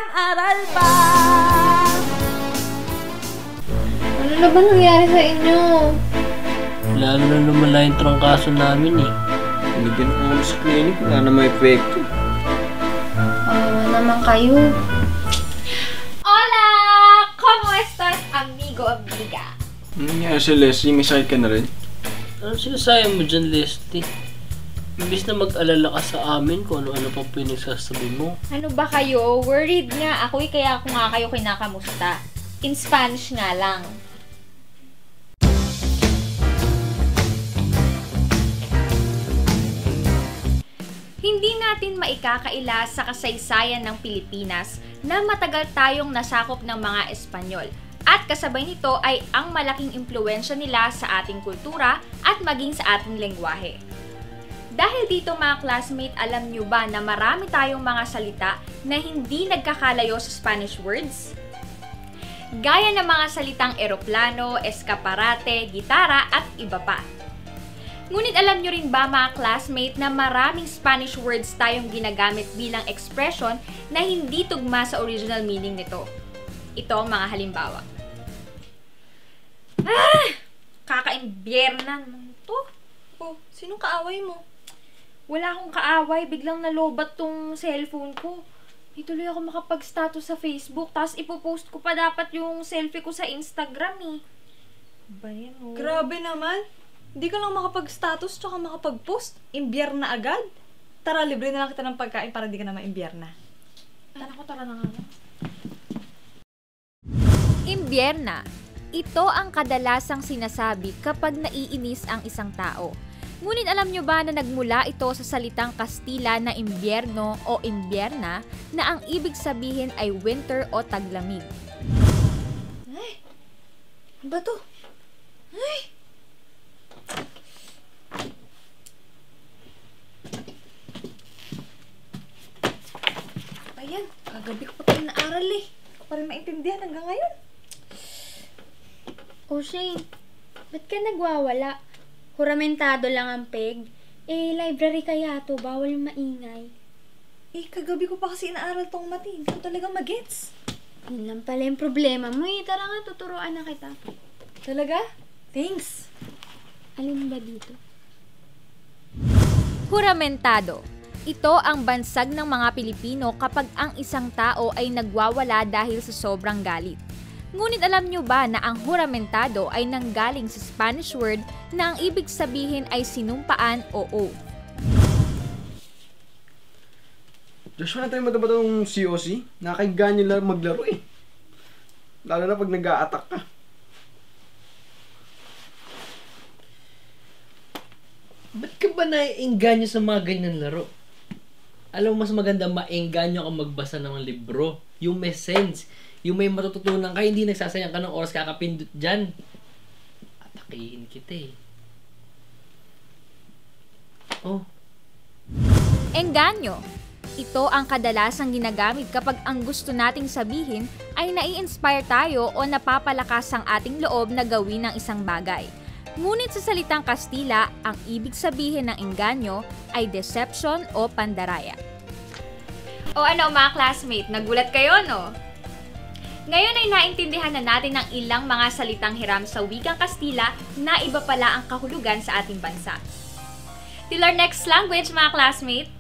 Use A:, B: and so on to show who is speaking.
A: Aral pa!
B: Ano na ba nangyari sa inyo?
C: Lalo na lumala yung trangkaso namin eh.
D: Binigyan ko naman sa clinic, wala na may epekto.
B: Naman kayo.
A: Hola! ¿Cómo estás, amigo, amiga?
D: Ano nangyari sa Leslie? May sakit ka na rin?
C: Ano sinasabi mo dyan, Leslie? Imbis na mag-alala ka sa amin kung ano-ano pa pinagsasabi mo.
A: Ano ba kayo? Worried nga ako kaya ako nga kayo kinakamusta. In Spanish nga lang. Hindi natin maikakaila sa kasaysayan ng Pilipinas na matagal tayong nasakop ng mga Espanyol. At kasabay nito ay ang malaking impluwensya nila sa ating kultura at maging sa ating lengguwahe. Dahil dito mga classmate, alam nyo ba na marami tayong mga salita na hindi nagkakalayo sa Spanish words? Gaya ng mga salitang eroplano, eskaparate, gitara at iba pa. Ngunit alam nyo rin ba mga classmate na maraming Spanish words tayong ginagamit bilang expression na hindi tugma sa original meaning nito? Ito ang mga halimbawa. Kaka-imbierna naman to.
E: Oh, sinong kaaway mo?
A: Wala akong kaaway, biglang nalobat tong cellphone ko. Hindi tuloy ako makapag-status sa Facebook, tapos ipopost ko pa dapat yung selfie ko sa Instagram eh. Ba yan oh.
E: Grabe naman. Hindi ka lang makapag-status tsaka makapag-post. Imbierna agad. Tara, libre na lang kita ng pagkain para di ka na maimbierna.
A: Tara na nga. Imbierna. Ito ang kadalasang sinasabi kapag naiinis ang isang tao. Ngunit alam nyo ba na nagmula ito sa salitang Kastila na imbierno o imbierna na ang ibig sabihin ay winter o taglamig?
E: Ay, ano ba to? Ay! Ayan, kagabi ko pa tayo naaral eh. Hindi ko pa rin maintindihan hanggang ngayon.
B: Oh, Shane, ba't ka nagwawala? Huramentado lang ang peg. Eh, library kaya to, bawal yung maingay.
E: Eh, kagabi ko pa kasi inaaral tong mati. Hindi ko talaga magets.
B: Yun lang pala yung problema mo eh. Tara nga, tuturuan na kita.
E: Talaga? Thanks.
B: Alin ba dito?
A: Huramentado. Ito ang bansag ng mga Pilipino kapag ang isang tao ay nagwawala dahil sa sobrang galit. Ngunit alam nyo ba na ang huramentado ay nanggaling sa Spanish word na ang ibig sabihin ay sinumpaan o oath?
D: Joshua, na tayo matabat ng COC. Nakakaganyo lang maglaro eh. Lalo na pag nag-a-attack ka.
C: Ba't ka ba naiengganyo sa mga ganyan laro? Alam mo, mas maganda maengganyo kang magbasa ng mga libro. Yung may sense. Yung may matututunan ka, hindi nagsasayang ka ng oras kakapindot dyan. Atakihin kita eh. Oh.
A: Engganyo. Ito ang kadalasang ginagamit kapag ang gusto nating sabihin ay nai-inspire tayo o napapalakas ang ating loob na gawin ng isang bagay. Ngunit sa salitang Kastila, ang ibig sabihin ng engganyo ay deception o pandaraya. O ano mga classmate, nagulat kayo no? Ngayon ay naintindihan na natin ng ilang mga salitang hiram sa wikang Kastila na iba pala ang kahulugan sa ating bansa. Till our next language mga classmate!